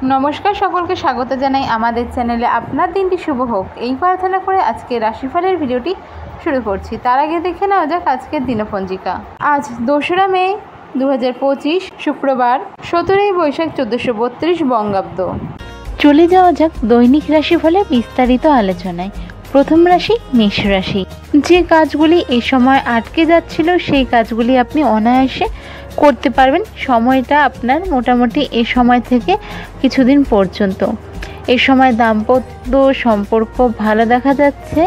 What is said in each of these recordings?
নমস্কার, সকলকে স্বাগত জানাই আমাদের চ্যানেলে। আপনার দিনটি শুভ হোক এই প্রার্থনা করে আজকে রাশিফলের ভিডিওটি শুরু করছি। তার আগে দেখে নেওয়া যাক আজকের দিনপঞ্জিকা। আজ 2রা মে 2025 শুক্রবার, 17ই বৈশাখ 1432 বঙ্গাব্দ। চলে যাওয়া যাক দৈনিক রাশিফলে বিস্তারিত আলোচনায়। প্রথম রাশি মেষ রাশি। যে কাজগুলি এই সময় আটকে যাচ্ছিল সেই কাজগুলি আপনি অনায়াসে করতে পারবেন। সময়টা আপনার মোটামুটি এই সময় থেকে কিছুদিন পর্যন্ত। এই সময় দাম্পত্য সম্পর্ক ভালো দেখা যাচ্ছে,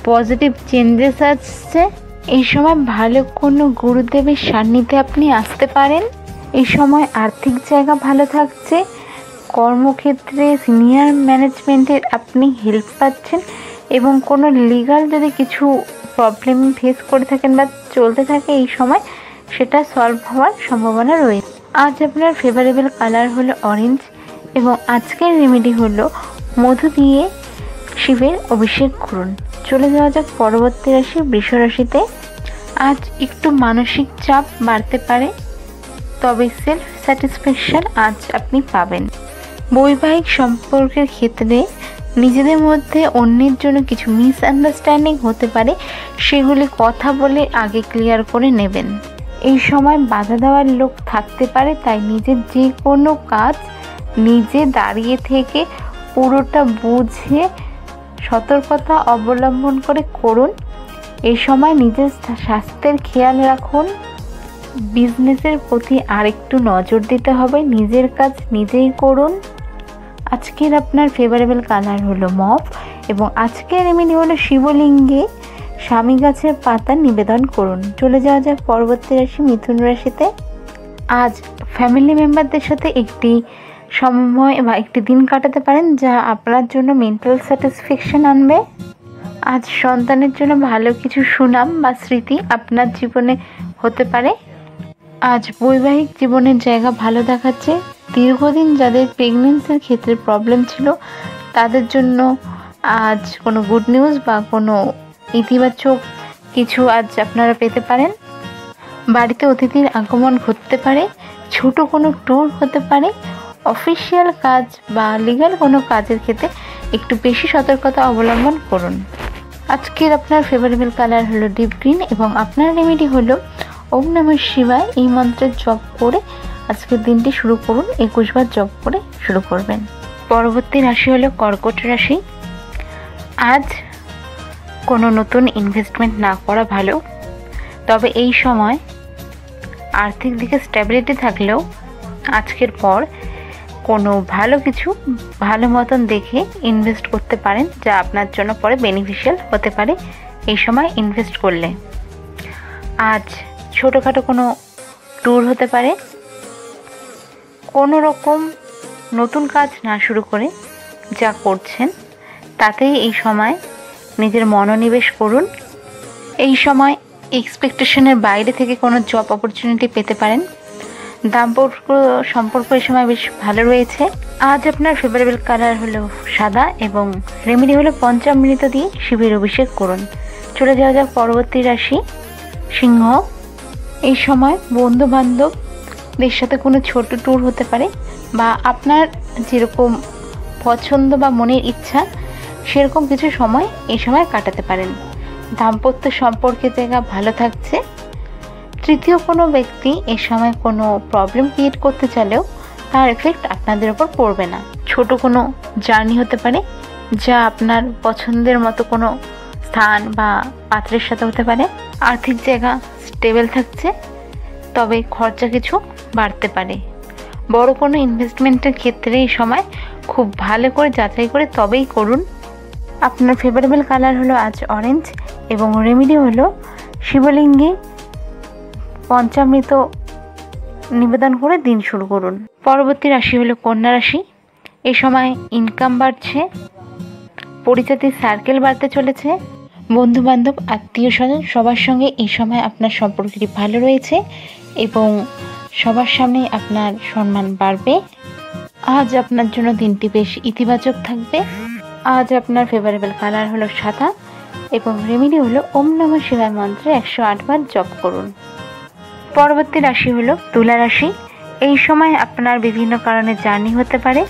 পজিটিভ চেঞ্জেস আসছে। এই সময় ভালো কোনো গুরুদেবের সান্নিধ্যে আপনি আসতে পারেন। এই সময় আর্থিক জায়গা ভালো থাকছে। কর্মক্ষেত্রে সিনিয়র ম্যানেজমেন্টের আপনি হেল্প পাচ্ছেন এবং কোনো লিগাল যদি কিছু প্রবলেম ফেস করে থাকেন বা চলতে থাকে এই সময়, সেটা সলভ হওয়ার সম্ভাবনা রয়েছে। আজ আপনার ফেভারেবল কালার হলো অরেঞ্জ এবং আজকের রেমেডি হলো মধু দিয়ে শিবের অভিষেক করুন। চলে যাওয়া যাক পরবর্তী রাশি বৃষ রাশিতে। আজ একটু মানসিক চাপ বাড়তে পারে, তবে সেলফ স্যাটিসফ্যাকশন আজ আপনি পাবেন। বৈবাহিক সম্পর্কের ক্ষেত্রে নিজেদের মধ্যে অন্যের জন্য কিছু মিসআন্ডারস্ট্যান্ডিং হতে পারে, সেগুলি কথা বলে আগে ক্লিয়ার করে নেবেন। এই সময় বাধা দেওয়ার লোক থাকতে পারে, তাই নিজের যে কোনো কাজ নিজে দাঁড়িয়ে থেকে পুরোটা বুঝে সতর্কতা অবলম্বন করে করুন। এই সময় নিজের স্বাস্থ্যের খেয়াল রাখুন। বিজনেসের প্রতি আরেকটু নজর দিতে হবে। নিজের কাজ নিজেই করুন। আজকের আপনার ফেভারেবল কালার হলো মভ এবং আজকের রেমেডি হলো শিবলিঙ্গে স্বামী গাছের পাতা নিবেদন করুন। চলে যাওয়া যাক পরবর্তী রাশি মিথুন রাশিতে। আজ ফ্যামিলি মেম্বারদের সাথে একটি সময় বা একটি দিন কাটাতে পারেন, যা আপনার জন্য মেন্টাল স্যাটিসফ্যাকশন আনবে। আজ সন্তানের জন্য ভালো কিছু সুনাম বা স্মৃতি আপনার জীবনে হতে পারে। আজ বৈবাহিক জীবনের জায়গা ভালো দেখাচ্ছে। দীর্ঘদিন যাদের প্রেগনেন্সির ক্ষেত্রে প্রবলেম ছিল তাদের জন্য আজ কোনো গুড নিউজ বা কোনো ইতিবাচক কিছু আজ আপনারা পেতে পারেন। বাড়িতে অতিথির আগমন ঘটতে পারে। ছোট কোনো ট্যুর হতে পারে। অফিসিয়াল কাজ বা লিগ্যাল কোনো কাজের ক্ষেত্রে একটু বেশি সতর্কতা অবলম্বন করুন। আজকের আপনার ফেভারেবল কালার হলো ডিপ গ্রিন এবং আপনার রেমেডি হলো ওম নমঃ শিবায় এই মন্ত্রের জপ করে আজকের দিনটি শুরু করুন। 21 বার জপ করে শুরু করবেন। পরবর্তী রাশি হলো কর্কট রাশি। আজ কোনো নতুন ইনভেস্টমেন্ট না করা ভালো, তবে এই সময় আর্থিক দিকে স্ট্যাবিলিটি থাকলেও আজকের পর কোনো ভালো কিছু ভালো মতন দেখে ইনভেস্ট করতে পারেন, যা আপনার জন্য পরে বেনিফিশিয়াল হতে পারে এই সময় ইনভেস্ট করলে। আজ ছোটোখাটো কোনো ট্যুর হতে পারে। কোনো রকম নতুন কাজ না শুরু করে যা করছেন তাতেই এই সময় নিজের মনোনিবেশ করুন। এই সময় এক্সপেকটেশনের বাইরে থেকে কোনো জব অপরচুনিটি পেতে পারেন। দাম্পত্য সম্পর্ক এই সময় বেশ ভালো রয়েছে। আজ আপনার ফেভারেবল কালার হলো সাদা এবং রেমেডি হলো পঞ্চামৃত দিয়ে শিবের অভিষেক করুন। চলে যাওয়া যাক পরবর্তী রাশি সিংহ। এই সময় বন্ধু বান্ধবদের সাথে কোনো ছোট ট্যুর হতে পারে বা আপনার যেরকম পছন্দ বা মনের ইচ্ছা সেরকম কিছু সময় এই সময় কাটাতে পারেন। দাম্পত্য সম্পর্কের জায়গা ভালো থাকছে। তৃতীয় কোনো ব্যক্তি এই সময় কোনো প্রবলেম ক্রিয়েট করতে চাইলেও তার এফেক্ট আপনাদের ওপর পড়বে না। ছোট কোনো জার্নি হতে পারে, যা আপনার পছন্দের মতো কোনো স্থান বা পাত্রের সাথে হতে পারে। আর্থিক জায়গা স্টেবল থাকছে, তবে খরচা কিছু বাড়তে পারে। বড় কোনো ইনভেস্টমেন্টের ক্ষেত্রে এই সময় খুব ভালো করে যাচাই করে তবেই করুন। আপনার ফেভারেবল কালার হলো আজ অরেঞ্জ এবং রেমেডি হলো শিবলিঙ্গে পঞ্চামৃত নিবেদন করে দিন শুরু করুন। পরবর্তী রাশি হলো কন্যা রাশি। এই সময় ইনকাম বাড়ছে, পরিচিতির সার্কেল বাড়তে চলেছে। বন্ধু বান্ধব আত্মীয় স্বজন সবার সঙ্গে এই সময় আপনার সম্পর্কটি ভালো রয়েছে এবং সবার সামনে আপনার সম্মান বাড়বে। আজ আপনার জন্য দিনটি বেশ ইতিবাচক থাকবে। আজ আপনার ফেভারেবল কালার হলো সাদা এবং রেমেডি হলো ওম নমঃ শিবায় মন্ত্রে 108 বার জপ করুন। পরবর্তী রাশি হলো তুলা রাশি। এই সময় আপনার বিভিন্ন কারণে জার্নি হতে পারে।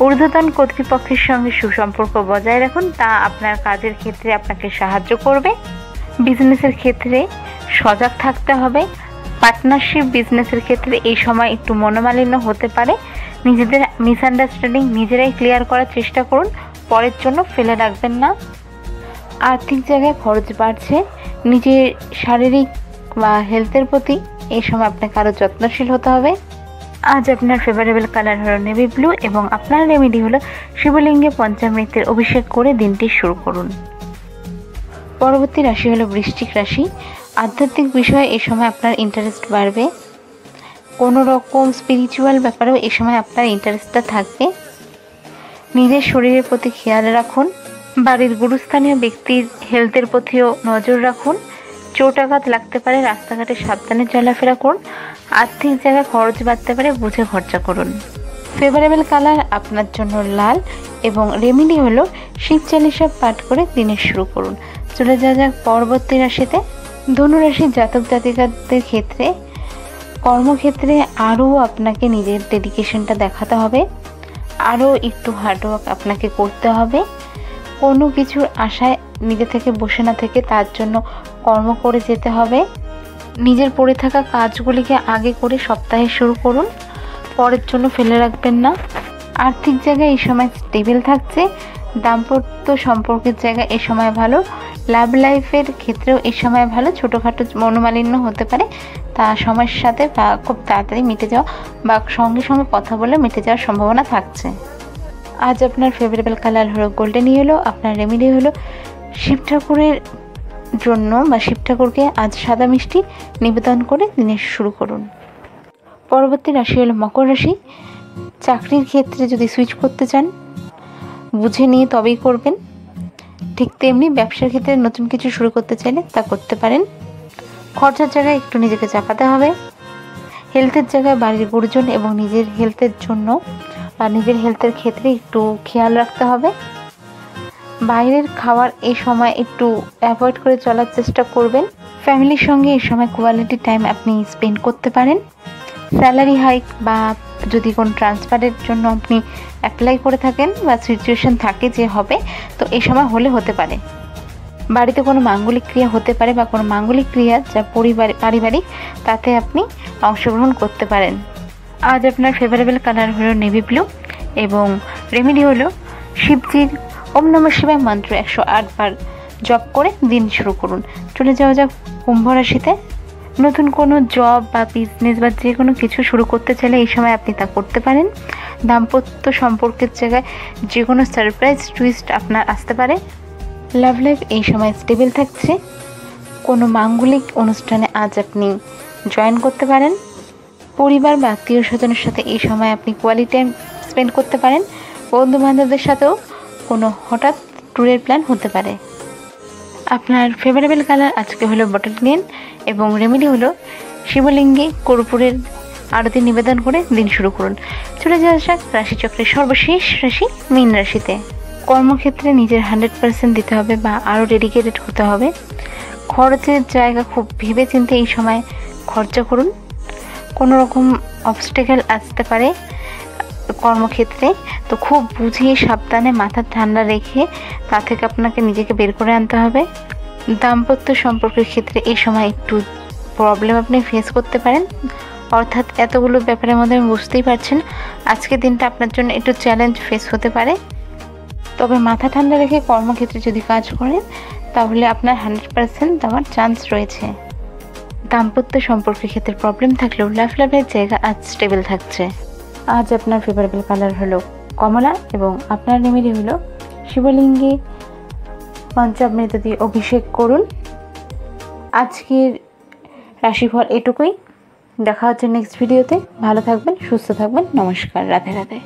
ঊর্ধ্বতন কর্তৃপক্ষের সঙ্গে সুসম্পর্ক বজায় রাখুন, তা আপনার কাজের ক্ষেত্রে আপনাকে সাহায্য করবে। বিজনেসের ক্ষেত্রে সজাগ থাকতে হবে। পার্টনারশিপ বিজনেসের ক্ষেত্রে এই সময় একটু মনোমালিন্য হতে পারে। নিজেদের মিসআন্ডারস্ট্যান্ডিং নিজেরাই ক্লিয়ার করার চেষ্টা করুন, পরের জন্য ফেলে রাখবেন না। আর্থিক জায়গায় খরচ বাড়ছে। নিজের শারীরিক বা হেলথের প্রতি এই সময় আপনাকে আরও যত্নশীল হতে হবে। আজ আপনার ফেভারেবল কালার হলো নেভি ব্লু এবং আপনার রেমেডি হলো শিবলিঙ্গে পঞ্চামৃতের অভিষেক করে দিনটি শুরু করুন। পরবর্তী রাশি হলো বৃশ্চিক রাশি। আধ্যাত্মিক বিষয়ে এই সময় আপনার ইন্টারেস্ট বাড়বে। কোনো রকম স্পিরিচুয়াল ব্যাপারেও এই সময় আপনার ইন্টারেস্টটা থাকবে। নিজের শরীরের প্রতি খেয়াল রাখুন। বাড়ির গুরুস্থানীয় ব্যক্তির হেলথের প্রতিও নজর রাখুন। চোটাঘাত লাগতে পারে, রাস্তাঘাটে সাবধানে চলাফেরা করুন। আর্থিক জায়গায় খরচ বাড়তে পারে, বুঝে খরচা করুন। ফেভারেবল কালার আপনার জন্য লাল এবং রেমেডি হলো শিব চালিসা পাঠ করে দিনের শুরু করুন। চলে যাওয়া যাক পরবর্তী রাশিতে। ধনুরাশির জাতক জাতিকাদের ক্ষেত্রে কর্মক্ষেত্রে আরও আপনাকে নিজের ডেডিকেশনটা দেখাতে হবে, আরও একটু হার্ডওয়ার্ক আপনাকে করতে হবে। কোনো কিছুর আশায় নিজে থেকে বসে না থেকে তার জন্য কর্ম করে যেতে হবে। নিজের পড়ে থাকা কাজগুলিকে আগে করে সপ্তাহে শুরু করুন, পরের জন্য ফেলে রাখবেন না। আর্থিক জায়গায় এই সময় স্টেবল থাকছে। দাম্পত্য সম্পর্কের জায়গায় এই সময় ভালো। লাভ লাইফের ক্ষেত্রেও এই সময় ভালো। ছোটোখাটো মনোমালিন্য হতে পারে, তা সময়ের সাথে বা খুব তাড়াতাড়ি মিটে যাওয়া বা সঙ্গে সঙ্গে কথা বলে মিটে যাওয়ার সম্ভাবনা থাকছে। আজ আপনার ফেভারেবল কালার হলো গোল্ডেন ইয়েলো। আপনার রেমেডি হলো শিব ঠাকুরের জন্য বা শিব ঠাকুরকে আজ সাদা মিষ্টি নিবেদন করে দিনের শুরু করুন। পরবর্তী রাশি হলো মকর রাশি। চাকরির ক্ষেত্রে যদি সুইচ করতে চান বুঝে নিয়ে তবেই করবেন। ঠিক তেমনি ব্যবসার ক্ষেত্রে নতুন কিছু শুরু করতে চাইলে তা করতে পারেন। খরচার জায়গায় একটু নিজেকে চাপাতে হবে। হেলথের জায়গায় বাড়ির গুরুজন এবং নিজের হেলথের জন্য বা নিজের হেলথের ক্ষেত্রে একটু খেয়াল রাখতে হবে। বাইরের খাবার এই সময় একটু অ্যাভয়েড করে চলার চেষ্টা করবেন। ফ্যামিলির সঙ্গে এই সময় কোয়ালিটি টাইম আপনি স্পেন্ড করতে পারেন। স্যালারি হাইক বা যদি কোনো ট্রান্সফারের জন্য আপনি অ্যাপ্লাই করে থাকেন বা সিচুয়েশন থাকে যে হবে, তো এই সময় হলে হতে পারে। বাড়িতে কোনো মাঙ্গলিক ক্রিয়া হতে পারে বা কোনো মাঙ্গলিক ক্রিয়া যা পারিবারিক, তাতে আপনি অংশগ্রহণ করতে পারেন। আজ আপনার ফেভারেবল কালার হলো নেভি ব্লু এবং রেমেডি হলো শিবজির ওম নমঃ শিবায় মন্ত্র 108 বার জপ করে দিন শুরু করুন। চলে যাওয়া যাক কুম্ভ রাশিতে। নতুন কোনো জব বা বিজনেস বা যে কোনো কিছু শুরু করতে চাইলে এই সময় আপনি তা করতে পারেন। দাম্পত্য সম্পর্কের জায়গায় যে কোনো সারপ্রাইজ টুইস্ট আপনার আসতে পারে। লাভ লাইফ এই সময় স্টেবল থাকছে। কোনো মাঙ্গলিক অনুষ্ঠানে আজ আপনি জয়েন করতে পারেন। পরিবার বা আত্মীয় স্বজনের সাথে এই সময় আপনি কোয়ালিটি টাইম স্পেন্ড করতে পারেন। বন্ধু বান্ধবদের সাথেও কোনো হঠাৎ ট্যুরের প্ল্যান হতে পারে। আপনার ফেভারেবল কালার আজকে হলো বটল গ্রিন এবং রেমেডি হলো শিবলিঙ্গে কর্পূরের আরতি নিবেদন করে দিন শুরু করুন। চলে যাওয়া যাক রাশিচক্রের সর্বশেষ রাশি মীন রাশিতে। কর্মক্ষেত্রে নিজের 100% দিতে হবে বা আরও ডেডিকেটেড হতে হবে। খরচের জায়গা খুব ভেবে চিন্তে এই সময় খরচা করুন। কোনো রকম অবস্টেকেল আসতে পারে কর্মক্ষেত্রে, তো খুব বুঝিয়ে সাবধানে মাথা ঠান্ডা রেখে তা থেকে আপনাকে নিজেকে বের করে আনতে হবে। দাম্পত্য সম্পর্কের ক্ষেত্রে এই সময় একটু প্রবলেম আপনি ফেস করতে পারেন, অর্থাৎ এতগুলো ব্যাপারের মধ্যে আমি বুঝতেই পারছেন আজকের দিনটা আপনার জন্য একটু চ্যালেঞ্জ ফেস হতে পারে। তবে মাথা ঠান্ডা রেখে কর্মক্ষেত্রে যদি কাজ করেন তাহলে আপনার 100% দেওয়ার চান্স রয়েছে। দাম্পত্য সম্পর্কের ক্ষেত্রে প্রবলেম থাকলেও লাভের জায়গা আজ স্টেবল থাকছে। আজ আপনার ফেভারেবল কালার হলো কমলা এবং আপনার রেমেডি হলো শিবলিঙ্গে পঞ্চামৃত দিয়ে অভিষেক করুন। আজকের রাশিফল এটুকুই। দেখা হচ্ছে নেক্সট ভিডিওতে। ভালো থাকবেন, সুস্থ থাকবেন। নমস্কার, রাধে রাধে।